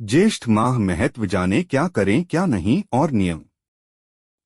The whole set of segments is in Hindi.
ज्येष्ठ माह महत्व जाने, क्या करें क्या नहीं और नियम।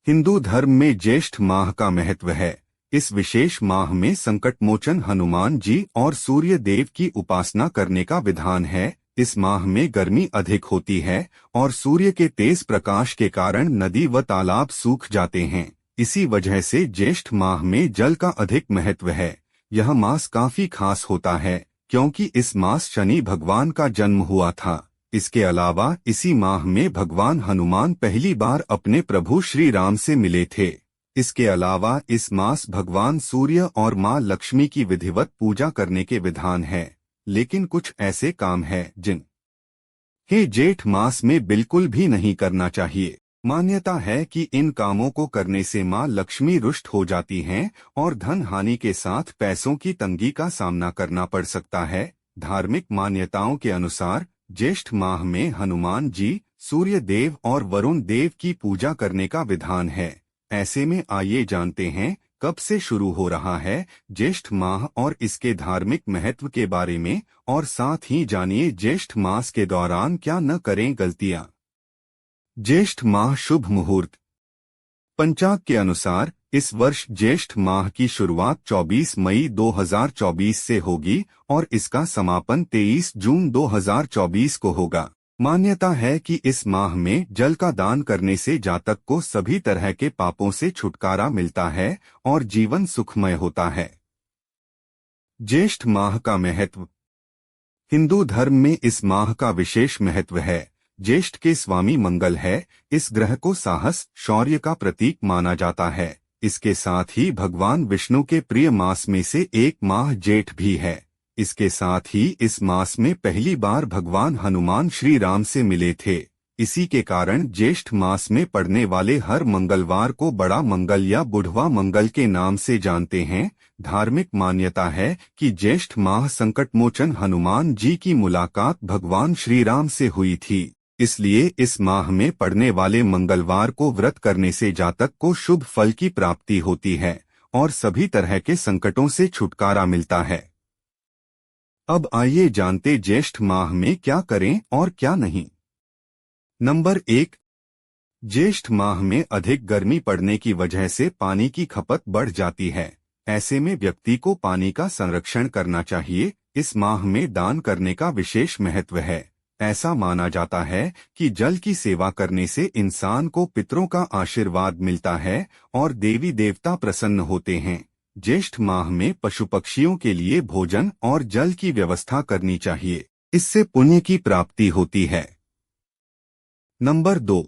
हिंदू धर्म में ज्येष्ठ माह का महत्व है। इस विशेष माह में संकटमोचन हनुमान जी और सूर्य देव की उपासना करने का विधान है। इस माह में गर्मी अधिक होती है और सूर्य के तेज प्रकाश के कारण नदी व तालाब सूख जाते हैं। इसी वजह से ज्येष्ठ माह में जल का अधिक महत्व है। यह मास काफी खास होता है क्योंकि इस मास शनि भगवान का जन्म हुआ था। इसके अलावा इसी माह में भगवान हनुमान पहली बार अपने प्रभु श्री राम से मिले थे। इसके अलावा इस मास भगवान सूर्य और मां लक्ष्मी की विधिवत पूजा करने के विधान है। लेकिन कुछ ऐसे काम हैं जिन्हें जेठ मास में बिल्कुल भी नहीं करना चाहिए। मान्यता है कि इन कामों को करने से मां लक्ष्मी रुष्ट हो जाती हैं और धन हानि के साथ पैसों की तंगी का सामना करना पड़ सकता है। धार्मिक मान्यताओं के अनुसार ज्येष्ठ माह में हनुमान जी, सूर्य देव और वरुण देव की पूजा करने का विधान है। ऐसे में आइए जानते हैं कब से शुरू हो रहा है ज्येष्ठ माह और इसके धार्मिक महत्व के बारे में, और साथ ही जानिए ज्येष्ठ मास के दौरान क्या न करें गलतियां। ज्येष्ठ माह शुभ मुहूर्त। पंचांग के अनुसार इस वर्ष ज्येष्ठ माह की शुरुआत 24 मई 2024 से होगी और इसका समापन 23 जून 2024 को होगा। मान्यता है कि इस माह में जल का दान करने से जातक को सभी तरह के पापों से छुटकारा मिलता है और जीवन सुखमय होता है। ज्येष्ठ माह का महत्व। हिंदू धर्म में इस माह का विशेष महत्व है। ज्येष्ठ के स्वामी मंगल है। इस ग्रह को साहस, शौर्य का प्रतीक माना जाता है। इसके साथ ही भगवान विष्णु के प्रिय मास में से एक माह जेठ भी है। इसके साथ ही इस मास में पहली बार भगवान हनुमान श्री राम से मिले थे। इसी के कारण ज्येष्ठ मास में पड़ने वाले हर मंगलवार को बड़ा मंगल या बुढ़वा मंगल के नाम से जानते हैं। धार्मिक मान्यता है कि ज्येष्ठ माह संकटमोचन हनुमान जी की मुलाकात भगवान श्री राम से हुई थी। इसलिए इस माह में पड़ने वाले मंगलवार को व्रत करने से जातक को शुभ फल की प्राप्ति होती है और सभी तरह के संकटों से छुटकारा मिलता है। अब आइए जानते ज्येष्ठ माह में क्या करें और क्या नहीं। नंबर 1। ज्येष्ठ माह में अधिक गर्मी पड़ने की वजह से पानी की खपत बढ़ जाती है। ऐसे में व्यक्ति को पानी का संरक्षण करना चाहिए। इस माह में दान करने का विशेष महत्व है। ऐसा माना जाता है कि जल की सेवा करने से इंसान को पितरों का आशीर्वाद मिलता है और देवी देवता प्रसन्न होते हैं। ज्येष्ठ माह में पशु पक्षियों के लिए भोजन और जल की व्यवस्था करनी चाहिए। इससे पुण्य की प्राप्ति होती है। नंबर 2।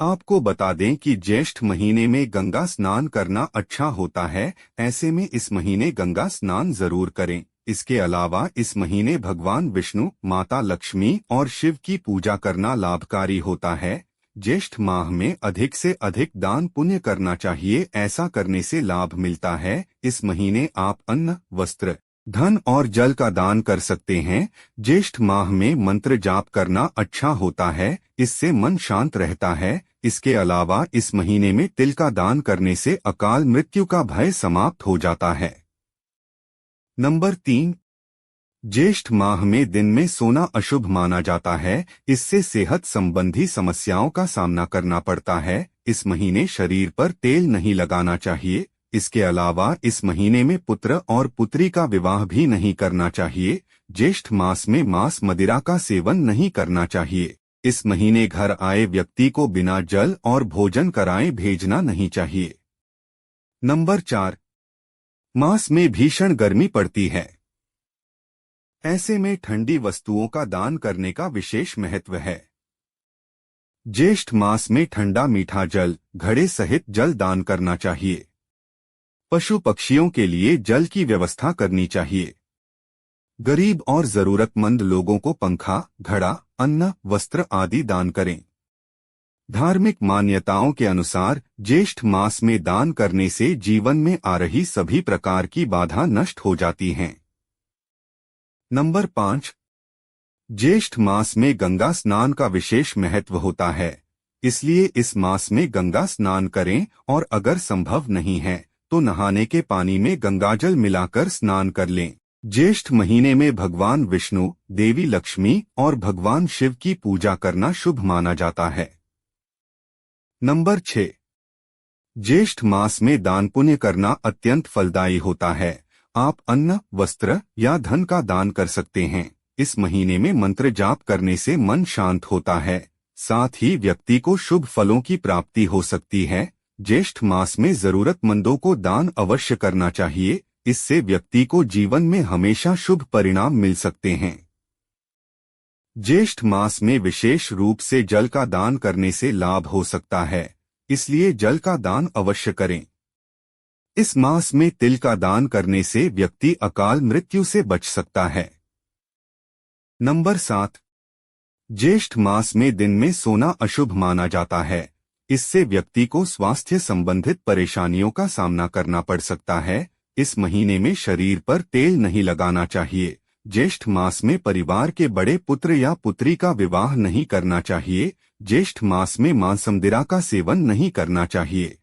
आपको बता दें कि ज्येष्ठ महीने में गंगा स्नान करना अच्छा होता है। ऐसे में इस महीने गंगा स्नान जरूर करें। इसके अलावा इस महीने भगवान विष्णु, माता लक्ष्मी और शिव की पूजा करना लाभकारी होता है। ज्येष्ठ माह में अधिक से अधिक दान पुण्य करना चाहिए। ऐसा करने से लाभ मिलता है। इस महीने आप अन्न, वस्त्र, धन और जल का दान कर सकते हैं। ज्येष्ठ माह में मंत्र जाप करना अच्छा होता है। इससे मन शांत रहता है। इसके अलावा इस महीने में तिल का दान करने से अकाल मृत्यु का भय समाप्त हो जाता है। नंबर 3। ज्येष्ठ माह में दिन में सोना अशुभ माना जाता है। इससे सेहत संबंधी समस्याओं का सामना करना पड़ता है। इस महीने शरीर पर तेल नहीं लगाना चाहिए। इसके अलावा इस महीने में पुत्र और पुत्री का विवाह भी नहीं करना चाहिए। ज्येष्ठ मास में मांस मदिरा का सेवन नहीं करना चाहिए। इस महीने घर आए व्यक्ति को बिना जल और भोजन कराए भेजना नहीं चाहिए। नंबर 4। मास में भीषण गर्मी पड़ती है। ऐसे में ठंडी वस्तुओं का दान करने का विशेष महत्व है। ज्येष्ठ मास में ठंडा मीठा जल, घड़े सहित जल दान करना चाहिए। पशु पक्षियों के लिए जल की व्यवस्था करनी चाहिए। गरीब और जरूरतमंद लोगों को पंखा, घड़ा, अन्न, वस्त्र आदि दान करें। धार्मिक मान्यताओं के अनुसार ज्येष्ठ मास में दान करने से जीवन में आ रही सभी प्रकार की बाधा नष्ट हो जाती हैं। नंबर 5। ज्येष्ठ मास में गंगा स्नान का विशेष महत्व होता है। इसलिए इस मास में गंगा स्नान करें और अगर संभव नहीं है तो नहाने के पानी में गंगाजल मिलाकर स्नान कर लें। ज्येष्ठ महीने में भगवान विष्णु, देवी लक्ष्मी और भगवान शिव की पूजा करना शुभ माना जाता है। नंबर 6। ज्येष्ठ मास में दान पुण्य करना अत्यंत फलदायी होता है। आप अन्न, वस्त्र या धन का दान कर सकते हैं। इस महीने में मंत्र जाप करने से मन शांत होता है, साथ ही व्यक्ति को शुभ फलों की प्राप्ति हो सकती है। ज्येष्ठ मास में जरूरतमंदों को दान अवश्य करना चाहिए, इससे व्यक्ति को जीवन में हमेशा शुभ परिणाम मिल सकते हैं। ज्येष्ठ मास में विशेष रूप से जल का दान करने से लाभ हो सकता है, इसलिए जल का दान अवश्य करें। इस मास में तिल का दान करने से व्यक्ति अकाल मृत्यु से बच सकता है। नंबर 7। ज्येष्ठ मास में दिन में सोना अशुभ माना जाता है। इससे व्यक्ति को स्वास्थ्य संबंधित परेशानियों का सामना करना पड़ सकता है। इस महीने में शरीर पर तेल नहीं लगाना चाहिए। ज्येष्ठ मास में परिवार के बड़े पुत्र या पुत्री का विवाह नहीं करना चाहिए। ज्येष्ठ मास में मांसमदिरा का सेवन नहीं करना चाहिए।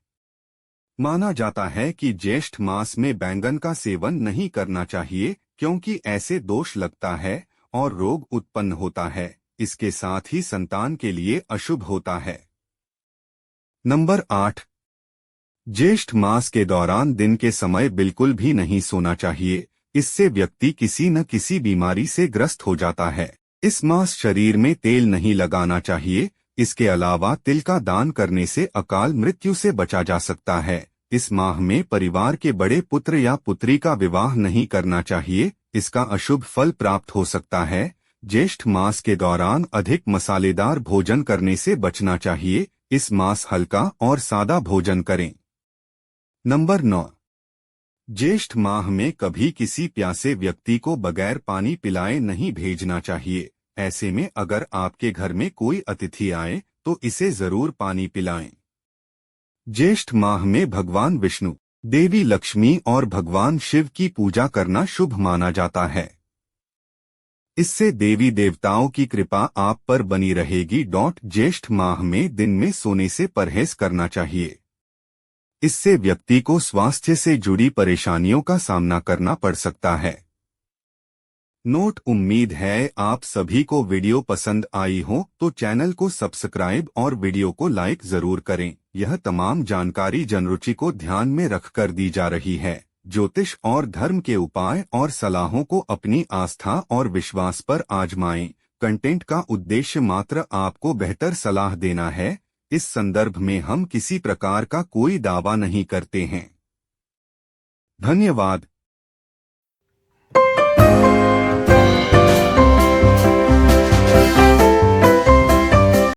माना जाता है कि ज्येष्ठ मास में बैंगन का सेवन नहीं करना चाहिए, क्योंकि ऐसे दोष लगता है और रोग उत्पन्न होता है। इसके साथ ही संतान के लिए अशुभ होता है। नंबर 8। ज्येष्ठ मास के दौरान दिन के समय बिल्कुल भी नहीं सोना चाहिए। इससे व्यक्ति किसी न किसी बीमारी से ग्रस्त हो जाता है। इस मास शरीर में तेल नहीं लगाना चाहिए। इसके अलावा तिल का दान करने से अकाल मृत्यु से बचा जा सकता है। इस माह में परिवार के बड़े पुत्र या पुत्री का विवाह नहीं करना चाहिए, इसका अशुभ फल प्राप्त हो सकता है। ज्येष्ठ मास के दौरान अधिक मसालेदार भोजन करने से बचना चाहिए। इस मास हल्का और सादा भोजन करें। नंबर 9। ज्येष्ठ माह में कभी किसी प्यासे व्यक्ति को बगैर पानी पिलाए नहीं भेजना चाहिए। ऐसे में अगर आपके घर में कोई अतिथि आए तो इसे जरूर पानी पिलाएं। ज्येष्ठ माह में भगवान विष्णु, देवी लक्ष्मी और भगवान शिव की पूजा करना शुभ माना जाता है। इससे देवी देवताओं की कृपा आप पर बनी रहेगी। ज्येष्ठ माह में दिन में सोने से परहेज करना चाहिए। इससे व्यक्ति को स्वास्थ्य से जुड़ी परेशानियों का सामना करना पड़ सकता है। नोट: उम्मीद है आप सभी को वीडियो पसंद आई हो तो चैनल को सब्सक्राइब और वीडियो को लाइक जरूर करें। यह तमाम जानकारी जनरुचि को ध्यान में रखकर दी जा रही है। ज्योतिष और धर्म के उपाय और सलाहों को अपनी आस्था और विश्वास पर आजमाएं। कंटेंट का उद्देश्य मात्र आपको बेहतर सलाह देना है। इस संदर्भ में हम किसी प्रकार का कोई दावा नहीं करते हैं। धन्यवाद।